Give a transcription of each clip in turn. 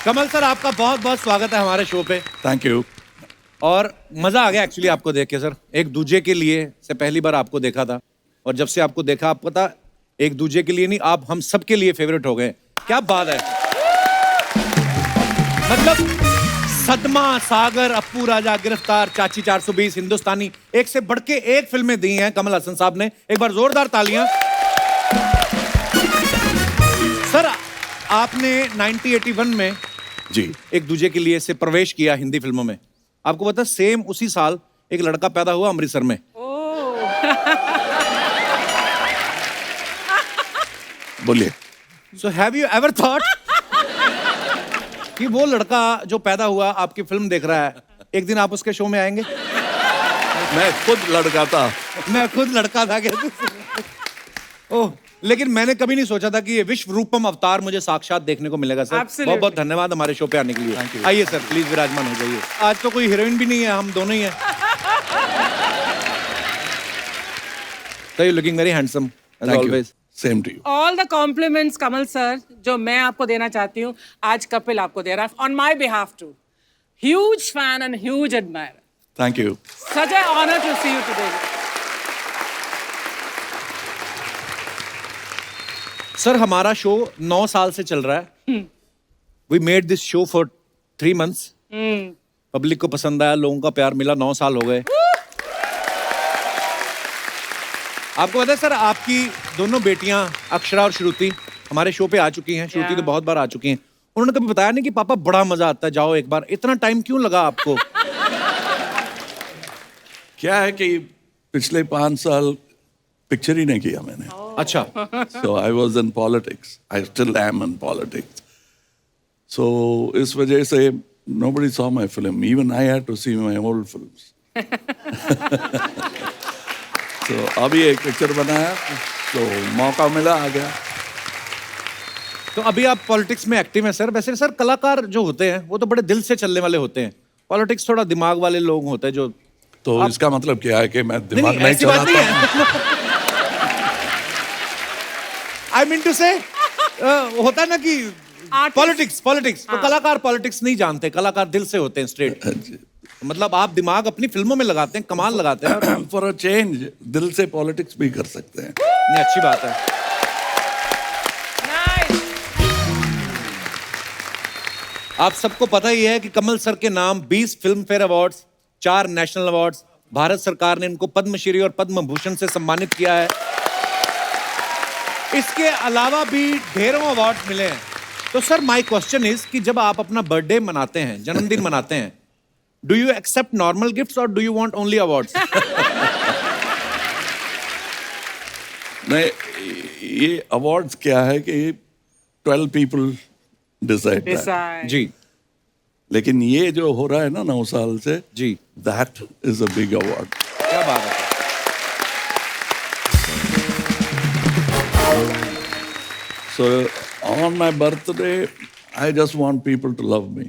कमल sir, आपका बहुत बहुत स्वागत है हमारे शो पे। Thank you. और मजा आ गया एक्चुअली आपको देख के सर। एक दूजे के लिए से पहली बार आपको देखा था, और जब से आपको देखा, आपको पता, एक दूजे के लिए नहीं, आप हम सब के लिए फेवरेट हो गए। क्या बात है। मतलब सदमा, सागर, अप्पू राजा, गिरफ्तार, चाची 420, हिंदुस्तानी, एक से बढ़ के एक फिल्में दी हैं कमल हसन साहब ने। एक बार जोरदार तालियां। सर, आपने 1981 में जी। एक दूजे के लिए से प्रवेश किया हिंदी फिल्मों में। आपको पता, सेम उसी साल एक लड़का पैदा हुआ अमृतसर में। बोलिए। So have you ever thought कि वो लड़का जो पैदा हुआ आपकी फिल्म देख रहा है, एक दिन आप उसके शो में आएंगे? मैं खुद लड़का था। मैं खुद लड़का था क्या? ओह, लेकिन मैंने कभी नहीं सोचा था कि ये विश्व रूपम अवतार मुझे साक्षात देखने को मिलेगा सर। बहुत बहुत धन्यवाद हमारे शो पे आने के लिए। आइए सर, प्लीज विराजमान हो जाइए। आज तो कोई हीरोइन भी नहीं है, हम दोनों ही हैं। So you're looking very handsome as always. Same to you. All the compliments, Kamal sir, जो मैं आपको देना चाहती हूँ, आज कपिल आपको दे रहा है on my behalf too. Huge fan and huge admirer. Thank you. Such an honor to see you today. Sir, हमारा शो 9 साल से चल रहा है। We made this show for 3 months. Public को पसंद आया, लोगों का प्यार मिला, 9 साल हो गए। आपको पता है सर, आपकी दोनों बेटियां अक्षरा और श्रुति हमारे शो पे आ चुकी हैं। श्रुति तो बहुत बार आ चुकी हैं। उन्होंने कभी बताया नहीं कि पापा बड़ा मजा आता है, जाओ एक बार। इतना टाइम क्यों लगा आपको? क्या है कि पिछले 5 साल पिक्चर ही नहीं किया मैंने। अच्छा। So I was in politics, I still am in politics. So इस वजह से nobody saw my film. Even I had to see my old films. तो अभी एक पिक्चर बनाया, तो मौका मिला, आ गया। तो अभी आप पॉलिटिक्स में एक्टिव हैं सर। वैसे सर, कलाकार जो होते हैं वो तो बड़े दिल से चलने वाले होते हैं। पॉलिटिक्स थोड़ा दिमाग वाले लोग होते हैं जो। तो इसका मतलब क्या है कि मैं दिमाग नहीं ऐसी बात नहीं चलाता? है। आई मीन टू से, होता है ना कि पॉलिटिक्स तो कलाकार पॉलिटिक्स नहीं जानते, कलाकार दिल से होते हैं, स्ट्रेट। मतलब आप दिमाग अपनी फिल्मों में लगाते हैं, कमाल लगाते हैं। फॉर अ चेंज दिल से पॉलिटिक्स भी कर सकते हैं। नहीं, अच्छी बात है। Nice. आप सबको पता ही है कि कमल सर के नाम 20 film fair awards, 4 national awards, Bharat सरकार ने इनको पद्मश्री और पद्म भूषण से सम्मानित किया है। इसके अलावा भी ढेरों अवार्ड्स मिले हैं। तो सर, माय क्वेश्चन इज कि जब आप अपना बर्थडे मनाते हैं, जन्मदिन मनाते हैं, do you accept normal gifts और do you want only awards? नहीं, ये अवार्ड्स क्या है कि 12 पीपल डिसाइड। Decide. जी लेकिन ये जो हो रहा है ना 9 साल से, जी, that is a big award. क्या बात है। So on my birthday, I just want people to love me.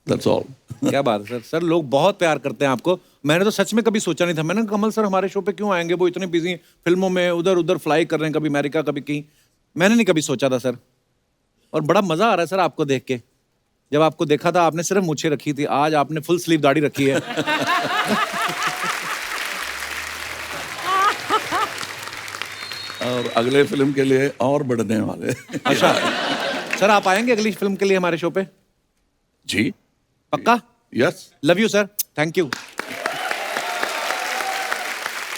That's all. क्या बात है सर। सर, लोग बहुत प्यार करते हैं आपको। मैंने तो सच में कभी सोचा नहीं था। मैंने कहा, कमल सर हमारे शो पे क्यों आएंगे? वो इतने बिजी फिल्मों में, उधर उधर फ्लाई कर रहे हैं, कभी अमेरिका कभी कहीं। मैंने नहीं कभी सोचा था सर। और बड़ा मजा आ रहा है सर आपको देख के। जब आपको देखा था, आपने सिर्फ मूछें रखी थी, आज आपने फुल स्लीव दाढ़ी रखी है। और अगले फिल्म के लिए और बढ़ने वाले। अच्छा सर, आप आएंगे अगली फिल्म के लिए हमारे शो पे? जी, पक्का? Yes. Love you sir, thank you.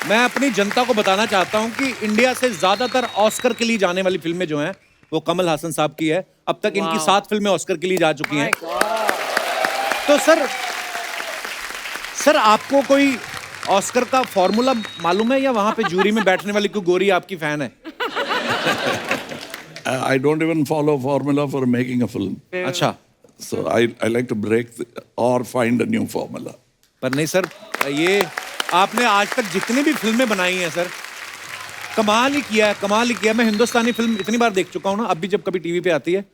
मैं अपनी जनता को बताना चाहता हूं कि इंडिया से ज्यादातर ऑस्कर के लिए जाने वाली फिल्में जो हैं वो कमल हासन साहब की है। अब तक इनकी 7 फिल्में ऑस्कर के लिए जा चुकी हैं। तो सर आपको कोई ऑस्कर का फॉर्मूला मालूम है, या वहां पे जूरी में बैठने वाली कोई गोरी आपकी फैन है? I don't even follow formula for making a film. अच्छा। So I like to break or find a new formula. पर नहीं सर, ये आपने आज तक जितनी भी फिल्में बनाई हैं सर, कमाल ही किया है, कमाल ही किया। मैं हिंदुस्तानी फिल्म इतनी बार देख चुका हूं ना, अब भी जब कभी टीवी पे आती है,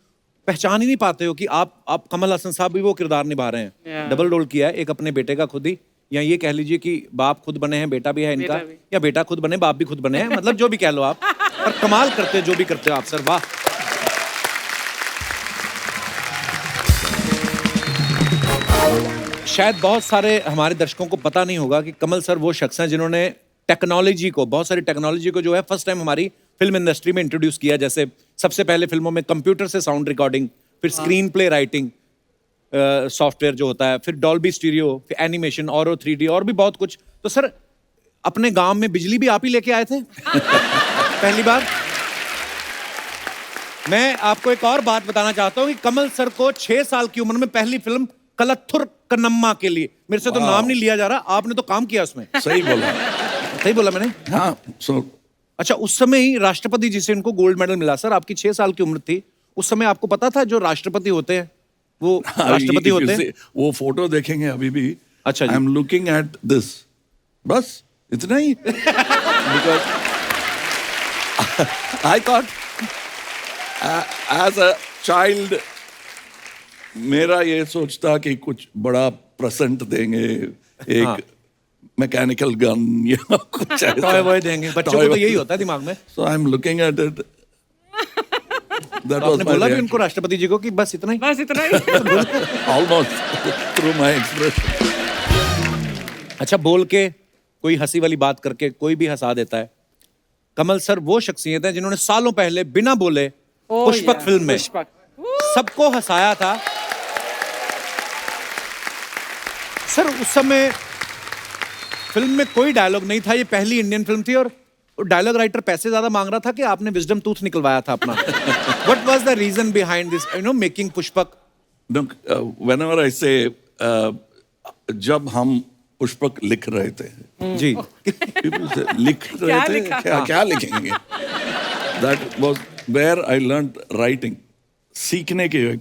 पहचान ही नहीं पाते हो कि आप कमल हसन साहब भी वो किरदार निभा रहे हैं। डबल रोल किया है, एक अपने बेटे का खुद ही, या ये कह लीजिए कि बाप खुद बने हैं, बेटा भी है इनका, या बेटा खुद बने, बाप भी खुद बने हैं, मतलब जो भी कह लो आप। पर कमाल करते हो जो भी करते हो आप सर, वाह। शायद बहुत सारे हमारे दर्शकों को पता नहीं होगा कि कमल सर वो शख्स हैं जिन्होंने टेक्नोलॉजी को, बहुत सारी टेक्नोलॉजी को जो है फर्स्ट टाइम हमारी फिल्म इंडस्ट्री में इंट्रोड्यूस किया। जैसे सबसे पहले फिल्मों में कंप्यूटर से साउंड रिकॉर्डिंग, फिर स्क्रीन प्ले राइटिंग सॉफ्टवेयर जो होता है, फिर डॉल्बी स्टीरियो, फिर एनिमेशन, और 3D और भी बहुत कुछ। तो सर अपने गांव में बिजली भी आप ही लेके आए थे पहली बार। मैं आपको एक और बात बताना चाहता हूं कि कमल सर को 6 साल की उम्र में पहली फिल्म कलत्थुर कन्नम्मा के लिए, मेरे से तो नाम नहीं लिया जा रहा, आपने तो काम किया उसमें। सही बोला। सही बोला मैंने? हाँ, so अच्छा, उस समय ही राष्ट्रपति जी से इनको गोल्ड मेडल मिला। सर आपकी 6 साल की उम्र थी, उस समय आपको पता था जो राष्ट्रपि होते हैं वो राष्ट्रपति होते हैं? वो फोटो देखेंगे अभी भी। अच्छा जी। I am looking at this, बस इतना ही। Because I thought as a child मेरा ये सोचता कि कुछ बड़ा प्रेजेंट देंगे, एक मैकेनिकल गन या कुछ ऐसा, टॉय वॉय देंगे बच्चों को, तो यही होता है दिमाग में। So I am looking at it. That was आपने my बोला भी reaction. उनको राष्ट्रपति जी को कि बस इतना ही? बस इतना ही। Almost through my expression. अच्छा, बोल के कोई हंसी वाली बात करके कोई भी हंसा देता है। कमल सर वो शख्सियत है जिन्होंने सालों पहले बिना बोले पुष्पक फिल्म में पुष्पक सबको हंसाया था। सर उस समय फिल्म में कोई डायलॉग नहीं था, ये पहली इंडियन फिल्म थी और डायलॉग राइटर पैसे ज्यादा मांग रहा था कि आपने विजडम टूथ निकलवाया था अपना। What was the reason behind this making Pushpak? Look, whenever I say, जब हम पुष्पक लिख रहे थे, जी। people say, लिख रहे थे लिखा? क्या लिखेंगे? That was where I learned writing. सीखने के एक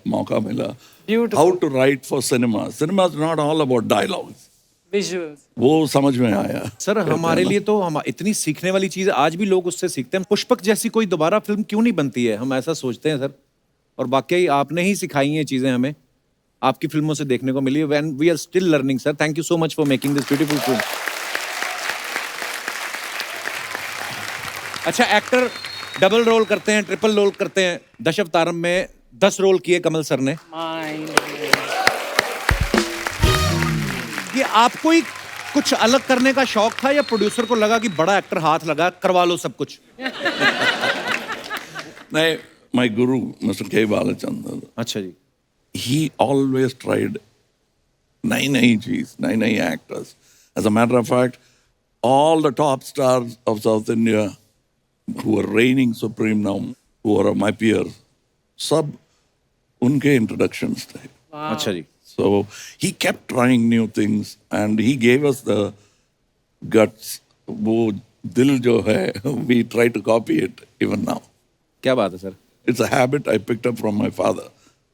मौका मिला। Beautiful. How to write for cinema. Cinema is not all about dialogues. Visuals. वो समझ में आया। सर हमारे लिए तो हम इतनी सीखने वाली चीज आज भी लोग उससे सीखते हैं। पुष्पक जैसी कोई दोबारा फिल्म क्यों नहीं बनती है, हम ऐसा सोचते हैं सर। और वाकई आपने ही सिखाई हैं चीजें हमें, आपकी फिल्मों से देखने को मिली है। When we are still learning sir, thank you so much for making this beautiful film. अच्छा, एक्टर डबल रोल करते हैं, ट्रिपल रोल करते हैं। दशावतारम में 10 रोल किए कमल सर ने। ये आपको ही कुछ अलग करने का शौक था या प्रोड्यूसर को लगा कि बड़ा एक्टर हाथ लगा, करवा लो सब कुछ? नहीं, my guru, Mr. K. Balachandran, अच्छा जी। he always tried नई चीज, नई actors. As a matter of fact, all the top stars of South India who are reigning supreme now, who are my peers, सब उनके introductions थे। अच्छा जी। So he kept trying new things and he gave us the guts. वो दिल जो है, we try to copy it even now. क्या बात है sir. It's a habit I picked up from my father.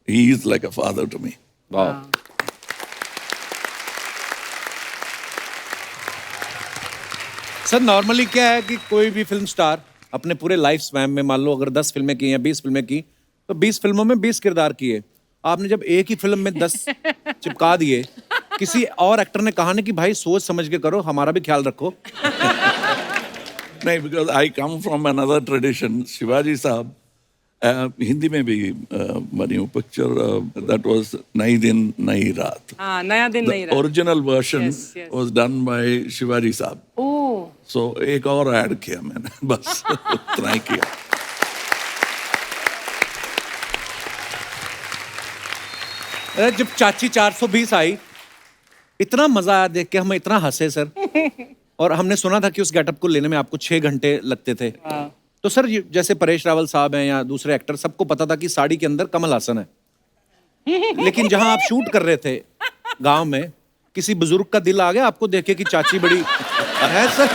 He is like a father to me. वाह। Sir normally क्या है कि कोई भी फिल्म स्टार अपने पूरे लाइफ स्पैन में, मान लो अगर 10 फिल्में की या 20 फिल्में की, तो 20 फिल्मों में 20 किरदार किए। आपने जब एक ही फिल्म में 10 चिपका दिए, किसी और एक्टर ने कहा नहीं कि भाई सोच समझ के करो, हमारा भी ख्याल रखो? नहीं, because I come from another tradition. Shivaji साहब हिंदी में भी बनी वो पिक्चर, that was नई दिन नई रात. हाँ, नया दिन नई रात। Original version Yes. was done by Shivaji साहब. ओह। So एक और ऐड किया मैंने, बस उतना ही किया। जब चाची 420 आई, इतना मजा आया देख के, हम इतना हंसे सर। और हमने सुना था कि उस गेटअप को लेने में आपको 6 घंटे लगते थे। तो सर जैसे परेश रावल साहब हैं या दूसरे एक्टर, सबको पता था कि साड़ी के अंदर कमल हासन है, लेकिन जहां आप शूट कर रहे थे गांव में, किसी बुजुर्ग का दिल आ गया आपको देखे कि चाची बड़ी है सर?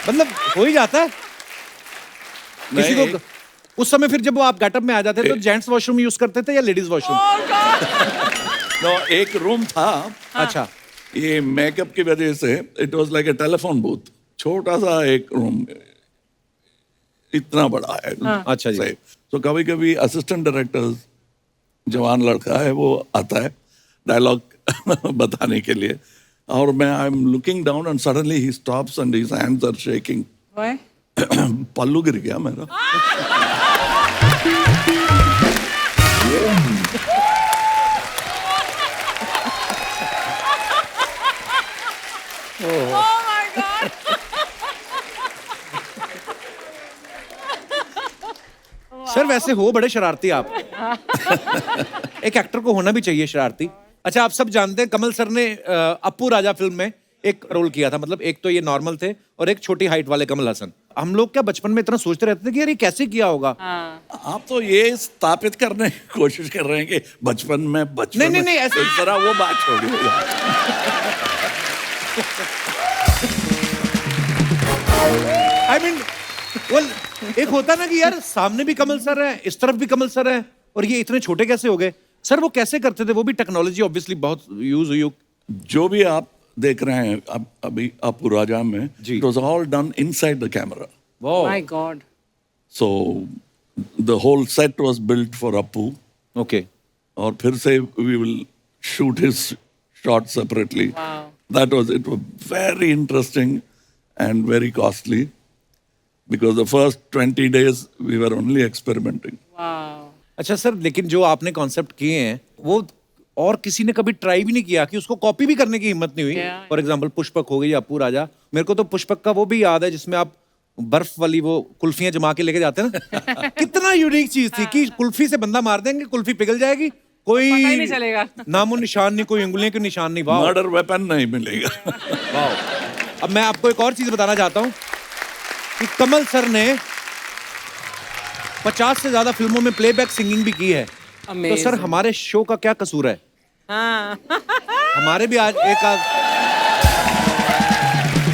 मतलब हो ही जाता है किसी को। उस समय फिर जब वो आप गेटअप में आ जाते तो जेंट्स वॉशरूम यूज करते थे या लेडीज वॉशरूम? No, एक रूम था। अच्छा। ये मेकअप की वजह से it was like a telephone booth, छोटा सा एक रूम, इतना बड़ा है। अच्छा जी। तो कभी कभी असिस्टेंट डायरेक्टर, जवान लड़का है, वो आता है डायलॉग बताने के लिए, और मैं I am looking down and suddenly he stops and his hands are shaking. पल्लू गिर गया मेरा। सर वैसे हो बड़े शरारती आप। एक एक्टर को होना भी चाहिए शरारती। अच्छा, आप सब जानते हैं कमल सर ने अप्पू राजा फिल्म में एक रोल किया था। मतलब एक तो ये नॉर्मल थे और एक छोटी हाइट वाले कमल हसन। हम लोग क्या बचपन में इतना सोचते रहते थे कि यार ये कैसे किया होगा। आप तो ये स्थापित करने की कोशिश कर रहे हैं कि बचपन में नहीं, ऐसे इस तरह वो बात छोड़िए। आई मीन एक होता ना कि यार सामने भी कमल सर है, इस तरफ भी कमल सर है, और ये इतने छोटे कैसे हो गए सर? वो कैसे करते थे? वो भी टेक्नोलॉजी ऑब्वियसली बहुत यूज हुई। जो भी आप देख रहे हैं अभी अप्पू राजा में, जी। It was all done inside the camera. My God. So the whole set was built for Appu, okay. और फिर से we will shoot his shot separately. Wow. That was it was very interesting and very costly because the first 20 days we were only experimenting. Wow. अच्छा sir, लेकिन जो आपने concept किए हैं वो और किसी ने कभी ट्राई भी नहीं किया कि उसको कॉपी भी करने की हिम्मत नहीं हुई? Yeah. फॉर एग्जाम्पल पुष्पक हो गई, अप्पू राजा। मेरे को तो पुष्पक का वो भी याद है जिसमें आप बर्फ वाली वो कुल्फियां जमा के लेके जाते हैं ना। कितना यूनिक चीज थी कि कुल्फी से बंदा मार देंगे, कुल्फी पिघल जाएगी, कोई पता ही नहीं चलेगा। नामो निशान नहीं, कोई उंगलियों के निशान नहीं। वाह Murder weapon नहीं मिलेगा। वाह। अब मैं आपको एक और चीज बताना चाहता हूं कि कमल सर ने 50 से ज्यादा फिल्मों में प्लेबैक सिंगिंग भी की है। तो Amazing. सर हमारे शो का क्या कसूर है? हाँ। हमारे भी आज एक आध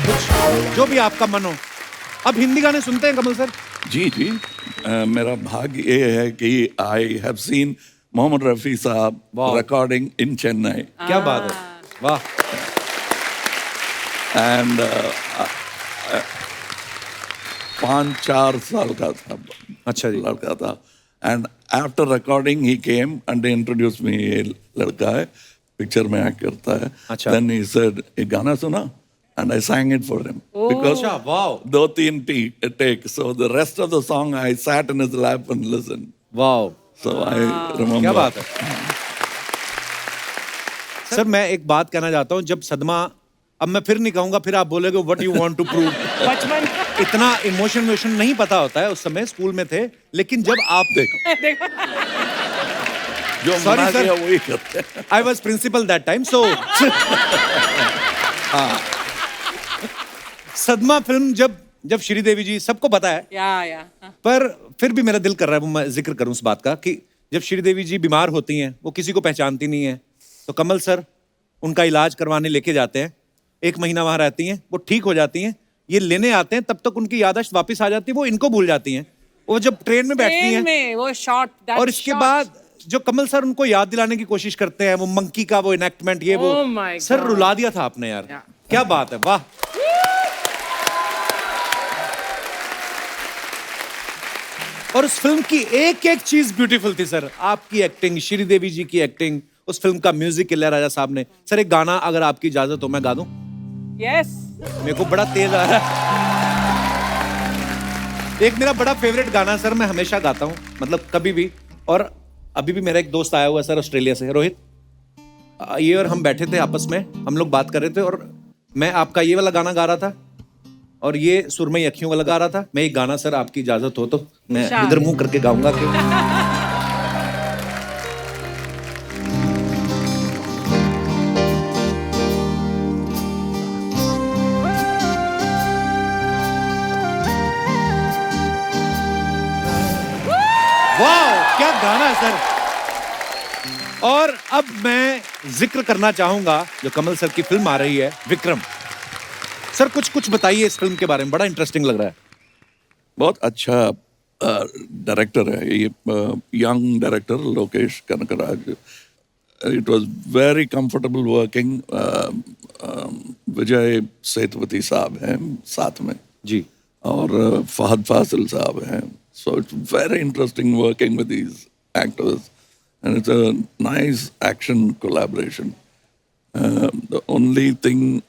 कुछ जो भी आपका मन हो। अब हिंदी गाने सुनते हैं कमल सर? जी जी, मेरा भाग्य ये है कि I have seen Mohammed Rafi sahab Wow. Recording in Chennai, क्या बात है, वाह। एंड 5-4 साल का था, अच्छा जी। लड़का था। And after recording he came and introduce me, ये लड़का है, पिक्चर में एक्ट करता है। अच्छा। देन ही सेड, एक गाना सुना, and I sang it for him because अच्छा, वाह 2-3 take. So the rest of the song I sat in his lap and listened. वाह, So I remember. क्या बात है सर। मैं एक बात कहना चाहता हूं, जब सदमा, अब मैं फिर नहीं कहूंगा, फिर आप बोलोगे what you want to prove. बचपन। इतना इमोशन नहीं पता होता है, उस समय स्कूल में थे, लेकिन जब आप देखो, जो Sorry, मना sir. किया वही करते हैं। I was principal that time, so Sadma film जब श्रीदेवी जी, सबको पता है, या। पर फिर भी मेरा दिल कर रहा है, मैं जिक्र करूं उस बात का कि जब श्रीदेवी जी बीमार होती हैं, वो किसी को पहचानती नहीं है, तो कमल सर उनका इलाज करवाने लेके जाते हैं। 1 महीना वहां रहती हैं, वो ठीक हो जाती हैं, ये लेने आते हैं, तब तक उनकी याददाश्त वापस आ जाती है, वो इनको भूल जाती हैं। वो जब ट्रेन में बैठती ट्रेन हैं, में वो शॉट, और इसके बाद जो कमल सर उनको याद दिलाने की कोशिश करते हैं, वो मंकी का वो इनेक्टमेंट, ये वो Oh my सर God. रुला दिया था आपने यार। Yeah. क्या बात है, वाह। और उस फिल्म की एक एक चीज ब्यूटीफुल थी सर। आपकी एक्टिंग, श्रीदेवी जी की एक्टिंग, उस फिल्म का म्यूजिक इलैयाराजा साहब ने। सर एक गाना अगर आपकी इजाजत हो मैं गा दूं? यस। मेरे को बड़ा तेज आ रहा है। एक मेरा बड़ा फेवरेट गाना सर, मैं हमेशा गाता हूं, मतलब कभी भी। और अभी भी मेरा एक दोस्त आया हुआ है सर ऑस्ट्रेलिया से, रोहित। ये और हम बैठे थे आपस में, हम लोग बात कर रहे थे, और मैं आपका ये वाला गाना गा रहा था और ये सुरमई अखियों वाला गा रहा था। मैं एक गाना सर आपकी इजाजत हो तो मैं शाबाश। इधर मुंह करके गाऊंगा कि वाह क्या गाना है सर। और अब मैं जिक्र करना चाहूंगा जो कमल सर की फिल्म आ रही है, विक्रम। सर कुछ बताइए इस फिल्म के बारे में, बड़ा इंटरेस्टिंग लग रहा है। बहुत अच्छा डायरेक्टर है ये, young director Lokesh Kanagaraj. It was very comfortable working. Vijay Sethupathi साहब हैं साथ में जी, और फहद फासिल साहब हैं। So it's very interesting working with these actors and it's a nice action collaboration. The only thing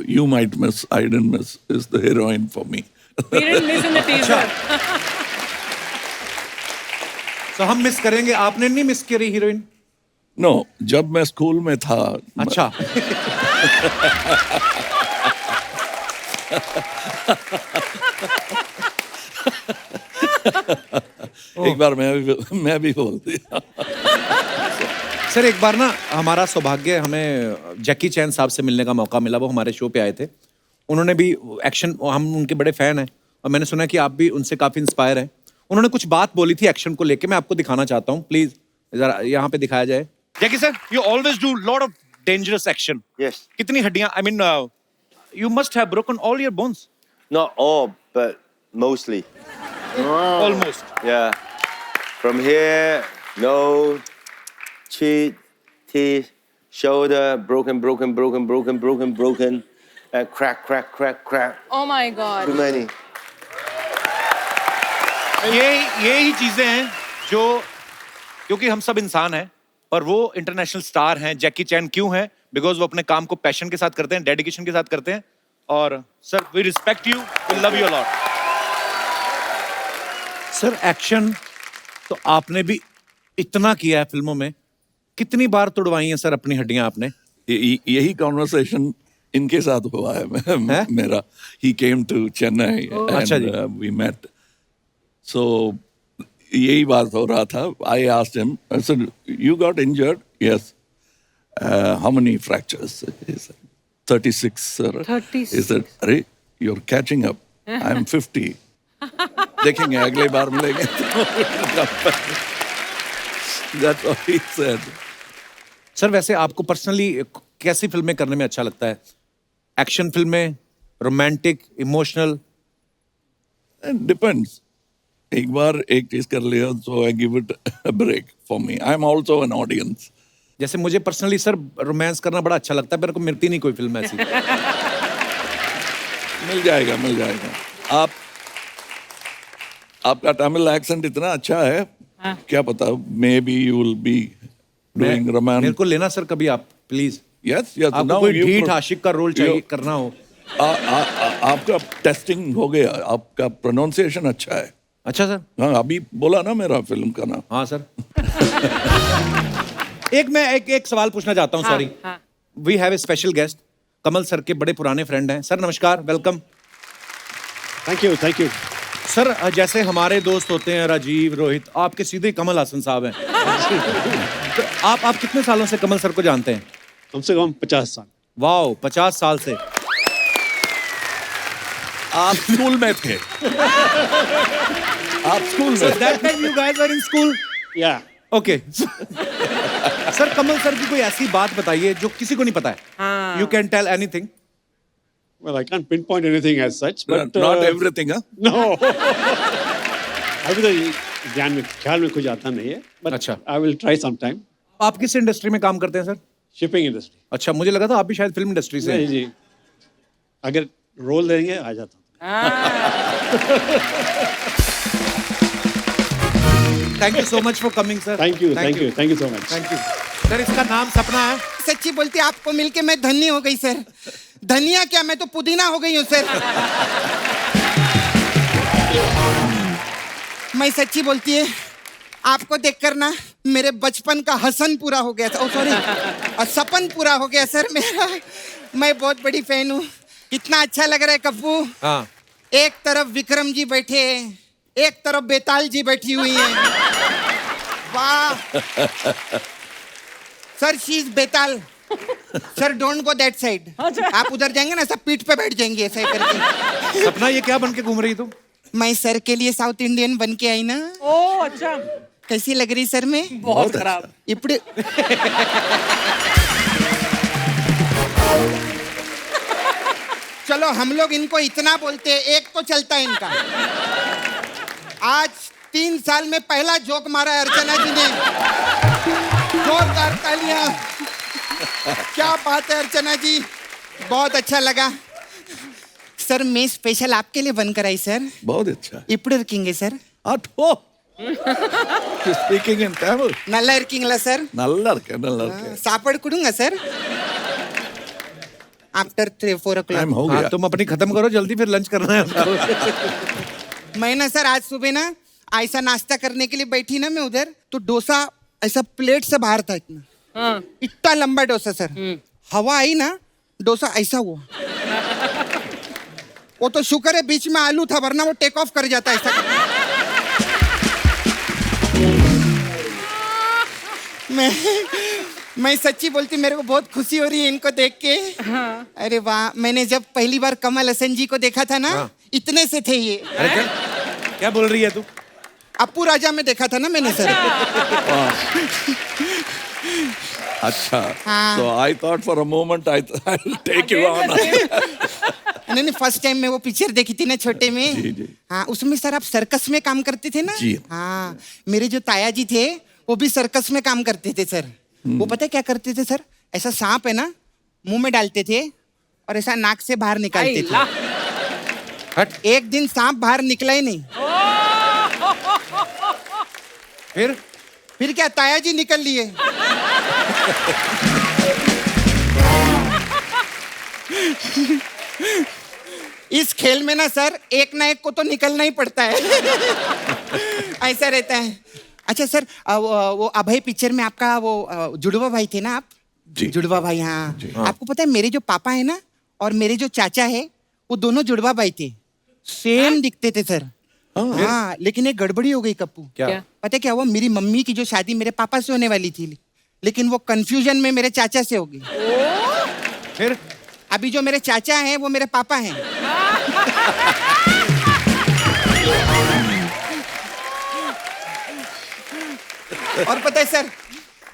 you might miss, I didn't miss, is the heroine for me. We didn't miss in the teaser. तो हम miss करेंगे, आपने नहीं miss करी heroine? No, जब मैं school में था। अच्छा। एक बार मैं भी बोल दिया। सर एक बार ना हमारा सौभाग्य, हमें जैकी चैन साहब से मिलने का मौका मिला। वो हमारे शो पे आए थे। उन्होंने भी एक्शन, हम उनके बड़े फैन हैं और मैंने सुना कि आप भी उनसे काफी इंस्पायर हैं। उन्होंने कुछ बात बोली थी एक्शन को लेके, मैं आपको दिखाना चाहता हूँ। प्लीज जरा यहाँ पे दिखाया जाए। Jackie sir, you always do lot of dangerous action. Yes. कितनी हड्डियां, I mean you must have broken all your bones. Not all, but mostly. Almost. Yeah. From here, nose, cheek, teeth, shoulder, broken, and crack. Oh my God. Too many. ये ही चीजें हैं जो, क्योंकि हम सब इंसान हैं और वो इंटरनेशनल स्टार हैं। जैकी चैन क्यों हैं? बिकॉज वो अपने काम को पैशन के साथ करते हैं, डेडिकेशन के साथ करते हैं। और sir we respect you, we love you a lot. Sir action तो आपने भी इतना किया है फिल्मों में, कितनी बार तुड़वाई हैं सर अपनी हड्डियां आपने? यही कॉन्वर्सेशन इनके साथ हुआ है मेरा। ही केम टू चेन्नई अच्छा जी। एंड वी मेट, सो यही बात हो रहा था। I asked him, I said you got injured? Yes. How many fractures? 36 sir. 36. He said, अरे you are catching up, I am 50। देखेंगे अगले बार मिलेंगे। That's what he said. Sir वैसे आपको पर्सनली कैसी फिल्में करने में अच्छा लगता है? एक्शन फिल्में, रोमांटिक, इमोशनल? It depends. एक बार एक चीज कर लिया so I give it a break for me. I'm also an audience. जैसे मुझे पर्सनली सर रोमांस करना बड़ा अच्छा लगता है, मेरे को मिलती नहीं कोई फिल्म ऐसी। मिल जाएगा। आपका तमिल एक्सेंट इतना अच्छा है, क्या पता may be you will be doing romance. मेरे को लेना सर कभी आप, प्लीज। यस आपको कोई ढीठ आशिक का रोल चाहिए करना हो। आपका टेस्टिंग हो गया, आपका प्रोनाउंसिएशन अच्छा है। अच्छा सर। हाँ, अभी बोला ना मेरा फिल्म का नाम। हाँ सर। एक सवाल पूछना चाहता हूँ, sorry. We have a special guest, Kamal sir के बड़े पुराने फ्रेंड हैं। सर नमस्कार, वेलकम। Thank you. सर जैसे हमारे दोस्त होते हैं राजीव, रोहित, आपके सीधे कमल हासन साहब हैं। तो आप कितने सालों से कमल सर को जानते हैं? कम से कम 50 साल। वाओ, 50 साल से। आप स्कूल में थे? आप स्कूल में? That time you guys were in school? Yeah. Okay. Sir Kamal sir की कोई ऐसी बात बताइए जो किसी को नहीं पता है। You can tell anything. Well, I can't pinpoint anything as such, but Not everything, huh? No. अभी तो ध्यान में, ख्याल में कुछ आता नहीं है, but अच्छा। I will try sometime. आप किस इंडस्ट्री में काम करते हैं सर? Shipping industry. अच्छा, मुझे लगा था आप भी शायद फिल्म इंडस्ट्री से नहीं हैं। जी, अगर रोल देंगे आ जाता हूँ। Thank you so much for coming sir. Thank you so much. Thank you sir. इसका नाम सपना है। सच्ची बोलती आपको मिलके मैं धन्य हो गई सर। धनिया क्या, मैं तो पुदीना हो गई हूँ सर। मैं सच्ची बोलती है, आपको देखकर ना मेरे बचपन का हसन पूरा हो गया था। सॉरी, सपन पूरा हो गया सर मेरा। मैं बहुत बड़ी फैन हूँ। इतना अच्छा लग रहा है कप्पू। हाँ। एक तरफ विक्रम जी बैठे हैं, एक तरफ बेताल जी बैठी हुई हैं। वाह sir, she is Betaal. Sir don't go that side. आप उधर जाएंगे ना, सब पीठ पे बैठ जाएंगे ऐसा ही करके। सपना ये क्या बन के घूम रही तुम? मैं सर के लिए साउथ इंडियन बन के आई ना। ओह अच्छा। कैसी लग रही सर में? बहुत खराब। इपड़े चलो हम लोग इनको इतना बोलते हैं, एक तो चलता है इनका। आज 3 साल में पहला जोक मारा है अर्चना जी ने। जोरदार तालियां। क्या बात है अर्चना जी, बहुत अच्छा लगा सर। मैं स्पेशल आपके लिए बनकर आई सर। बहुत अच्छा। इपड़े रखेंगे सर? Speaking in Tamil. நல்லா இருக்கீங்களா சார்? நல்லா இருக்கேன். சாப்பாடு கொடுங்க सर। After 3-4 o'clock। टाइम हो गया। तुम अपनी खत्म करो जल्दी, फिर लंच करना है। मैं ना सर आज सुबह ना ऐसा नाश्ता करने के लिए बैठी ना मैं उधर, तो डोसा ऐसा प्लेट से बाहर था इतना। इतना लंबा डोसा सर। हवा आई ना, डोसा ऐसा हुआ। वो तो शुक्र है बीच में आलू था, वरना वो टेक ऑफ कर जाता ऐसा। मैं सच्ची बोलती मेरे को बहुत खुशी हो रही है इनको देख के। अरे वाह, मैंने जब पहली बार कमल हसन जी को देखा था ना, इतने से थे ये। अरे क्या क्या बोल रही है तू? अप्पू राजा में देखा था ना मैंने सर। Acha. हाँ। So I thought for a moment I'll take you on. नहीं, फर्स्ट टाइम मैं वो पिक्चर देखी थी ना छोटे में। जी, जी। हाँ, उसमें सर आप सर्कस में काम करते थे ना? जी। हाँ, मेरे जो ताया जी थे वो भी सर्कस में काम करते थे सर। वो पता है क्या करते थे सर? ऐसा सांप है ना, मुंह में डालते थे और ऐसा नाक से बाहर निकालते थे। हट। एक दिन सांप बाहर निकला ही नहीं। फिर क्या ताया जी निकल लिए। इस खेल में ना सर एक ना एक को तो निकलना ही पड़ता है। ऐसा रहता है। अच्छा सर, वो अभय पिक्चर में आपका वो जुड़वा भाई थे ना आप? जी। जुड़वा भाई, हाँ। आपको पता है मेरे जो पापा है ना और मेरे जो चाचा है वो दोनों जुड़वा भाई थे, सेम दिखते थे सर। हाँ, लेकिन एक गड़बड़ी हो गई कप्पू। क्या? पता है क्या हुआ? मेरी मम्मी की जो शादी मेरे पापा से होने वाली थी, लेकिन वो कंफ्यूजन में मेरे चाचा से हो गई। फिर अभी जो मेरे चाचा हैं वो मेरे पापा हैं। और पता है सर,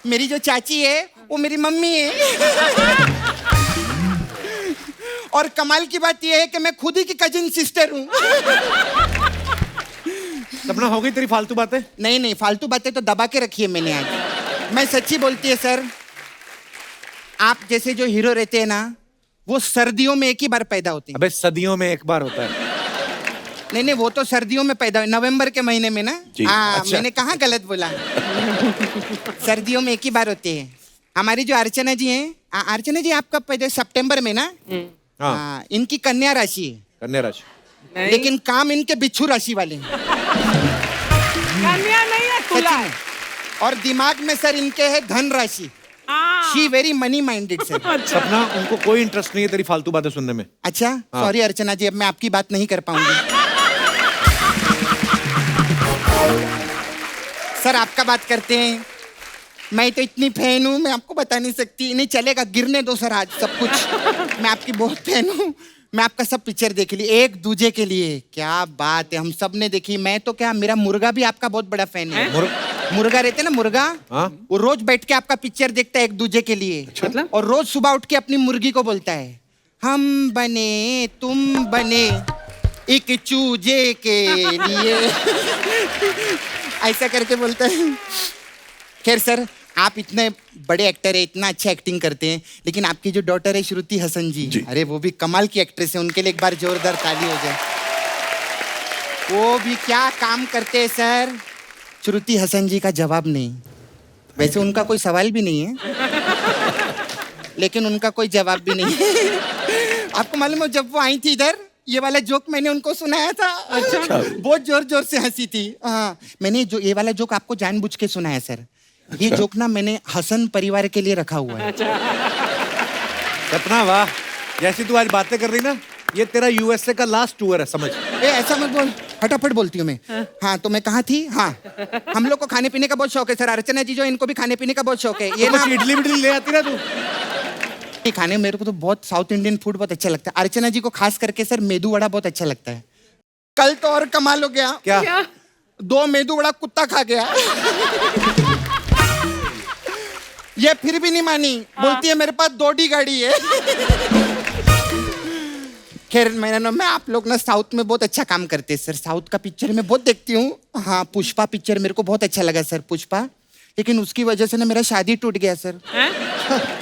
मेरी जो चाची है वो मेरी मम्मी है। और कमाल की बात यह है कि मैं खुद ही की कजिन सिस्टर हूँ। सपना हो गई तेरी फालतू बातें? नहीं, फालतू बातें तो दबा के रखी है मैंने आज। मैं सच्ची बोलती है सर, आप जैसे जो हीरो रहते हैं ना वो सर्दियों में एक ही बार पैदा होते हैं। अबे सदियों में एक बार होता है। नहीं, वो तो सर्दियों में पैदा हुए, नवंबर के महीने में ना। जी, हाँ, अच्छा। मैंने कहाँ गलत बोला। सर्दियों में एक ही बार होते हैं। हमारी जो अर्चना जी हैं, अर्चना जी आप कब पैदा? सितंबर में ना। हाँ, इनकी कन्या राशि है, कन्या राशि। लेकिन काम इनके बिच्छू राशि वाले हैं। कन्या नहीं है, तुला सच्ची है। में। और दिमाग में सर इनके है धन राशि। She very money minded sir. सपना, उनको कोई इंटरेस्ट नहीं है तेरी फालतू बातें सुनने में। अच्छा, सॉरी अर्चना जी, अब मैं आपकी बात नहीं कर पाऊंगी। सर आपका बात करते हैं। मैं तो इतनी फैन हूँ, मैं आपको बता नहीं सकती। नहीं चलेगा, गिरने दो सर आज सब कुछ। मैं आपकी बहुत फैन हूँ। मैं आपका सब पिक्चर देख ली, एक दूजे के लिए। क्या बात है, हम सब ने देखी। मैं तो क्या, मेरा मुर्गा भी आपका बहुत बड़ा फैन है। मुर्गा रहते ना, मुर्गा, हाँ? वो रोज बैठ के आपका पिक्चर देखता है एक दूजे के लिए। मतलब? और रोज सुबह उठ के अपनी मुर्गी को बोलता है, हम बने तुम बने एक चूजे के लिए। ऐसा करके बोलता है। खैर सर, आप इतने बड़े एक्टर है, इतना अच्छा एक्टिंग करते हैं, लेकिन आपकी जो डॉटर है श्रुति हसन जी, अरे वो भी कमाल की एक्ट्रेस है। उनके लिए एक बार जोरदार ताली हो जाए। वो भी क्या काम करते हैं सर। श्रुति हसन जी का जवाब नहीं। वैसे उनका कोई सवाल भी नहीं है, लेकिन उनका कोई जवाब भी नहीं है। आपको मालूम है जब वो आई थी इधर, ये वाला जोक मैंने उनको सुनाया था। अच्छा। बहुत जोर जोर से हंसी थी। हाँ, मैंने जो ये वाला जोक आपको जानबूझ के सुनाया सर। ये जोक ना मैंने हसन परिवार के लिए रखा हुआ है। सपना वाह, जैसी तू आज बातें कर रही ना, ये तेरा यूएसए का लास्ट टूर है, समझ। ऐसा मत बोल, फटाफट बोलती हूँ मैं। हाँ, तो मैं कहाँ थी? हाँ, हम लोग को खाने पीने का बहुत शौक है सर। अर्चना जी जो, इनको भी खाने पीने का बहुत शौक है। ये ना इडली विडली ले आती ना तू। ये खाने, मेरे को तो बहुत साउथ इंडियन फूड बहुत अच्छा लगता है। अर्चना जी को खास करके सर मेदू वड़ा बहुत अच्छा लगता है। कल तो और कमाल हो गया। क्या? 2 मेदू वड़ा कुत्ता खा गया। ये फिर भी नहीं मानी, बोलती है मेरे पास 2D गाड़ी है। खैर मैं आप लोग ना साउथ में बहुत अच्छा काम करते हैं सर। साउथ का पिक्चर मैं बहुत देखती हूँ। हाँ, पुष्पा पिक्चर मेरे को बहुत अच्छा लगा सर, पुष्पा। लेकिन उसकी वजह से ना मेरा शादी टूट गया सर।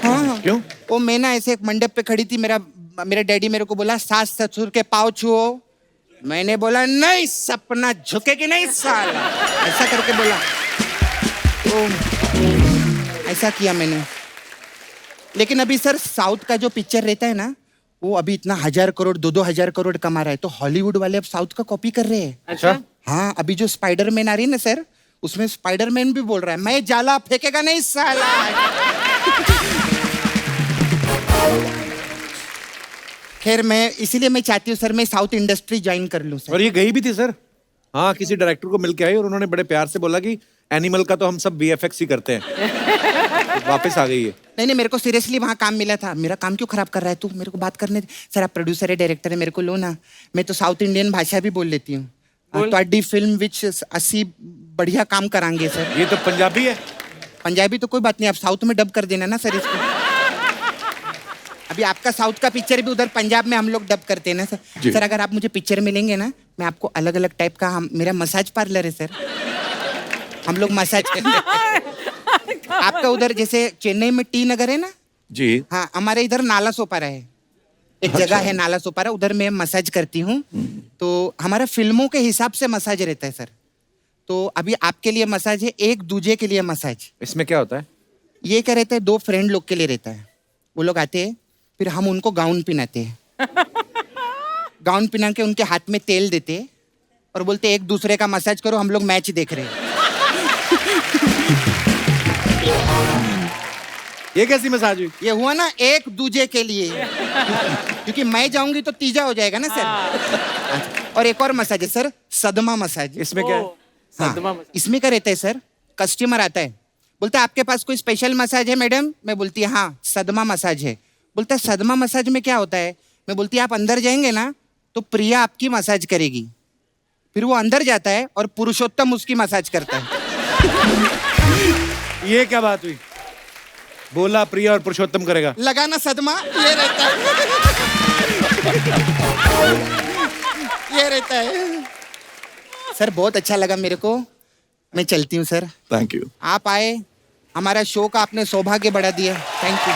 हाँ। क्यों? वो मैं ना ऐसे एक मंडप पे खड़ी थी, मेरा डैडी मेरे को बोला सास ससुर के पाँव छुओ। मैंने बोला नहीं, सपना झुकेगी नहीं साला, ऐसा करके बोला। तो ऐसा किया मैंने। लेकिन अभी सर साउथ का जो पिक्चर रहता है ना, वो अभी इतना 1000 करोड़ 2-2 हजार करोड़ कमा रहा है, तो हॉलीवुड वाले अब साउथ का कॉपी कर रहे हैं। अच्छा। हाँ, अभी जो स्पाइडरमैन आ रही है ना सर, उसमें स्पाइडरमैन भी बोल रहा है मैं जाला फेंकेगा नहीं साला। खैर मैं इसीलिए मैं चाहती हूँ सर, मैं साउथ इंडस्ट्री ज्वाइन कर लूँ सर। और ये गई भी थी सर। हाँ, किसी डायरेक्टर को मिल के आई और उन्होंने बड़े प्यार से बोला कि एनिमल का तो हम सब VFX ही करते हैं। तो वापस आ गई है। नहीं नहीं, मेरे को सीरियसली वहाँ काम मिला था। मेरा काम क्यों खराब कर रहा है तू? मेरे को बात करने दे। सर, आप प्रोड्यूसर है, डायरेक्टर है, मेरे को लो ना। मैं तो साउथ इंडियन भाषा भी बोल लेती हूँ। ਤੁਹਾਡੀ फिल्म विच असी बढ़िया काम करांगे सर। ये तो पंजाबी है। पंजाबी तो कोई बात नहीं, आप साउथ में डब कर देना ना सर इसको। अभी आपका साउथ का पिक्चर भी उधर पंजाब में हम लोग डब करते हैं ना सर। सर, अगर आप मुझे पिक्चर में लेंगे ना, मैं आपको अलग अलग टाइप का, मेरा मसाज पार्लर है सर, हम लोग मसाज आपका उधर जैसे चेन्नई में टी नगर है ना जी। हाँ, हमारे इधर नाला सोपारा है, एक जगह है नाला सोपारा, उधर मैं मसाज करती हूँ। तो हमारा फिल्मों के हिसाब से मसाज रहता है सर। तो अभी आपके लिए मसाज है, एक दूजे के लिए मसाज। इसमें क्या होता है? ये क्या रहता है, दो फ्रेंड लोग के लिए रहता है। वो लोग आते हैं, फिर हम उनको गाउन पहनाते हैं। गाउन पहना के उनके हाथ में तेल देते हैं और बोलते हैं, एक दूसरे का मसाज करो, हम लोग मैच देख रहे हैं। ये कैसी मसाज हुई? ये हुआ ना एक दूजे के लिए, क्योंकि मैं जाऊंगी तो तीजा हो जाएगा ना सर। और एक और मसाज है सर, सदमा मसाज। इसमें क्या है? सदमा मसाज। इसमें क्या रहता है सर, कस्टमर आता है, बोलता है आपके पास कोई स्पेशल मसाज है मैडम? मैं बोलती है हाँ, सदमा मसाज है। बोलता है सदमा मसाज में क्या होता है? मैं बोलती है आप अंदर जाएंगे ना तो प्रिया आपकी मसाज करेगी। फिर वो अंदर जाता है और पुरुषोत्तम उसकी मसाज करता है। ये क्या बात हुई? बोला प्रिया और पुरुषोत्तम करेगा। लगाना सदमा, ये रहता है। ये रहता है सर। बहुत अच्छा लगा मेरे को, मैं चलती हूँ सर। Thank you. आप आए, हमारा शो का आपने सौभाग्य बढ़ा दिया। Thank you.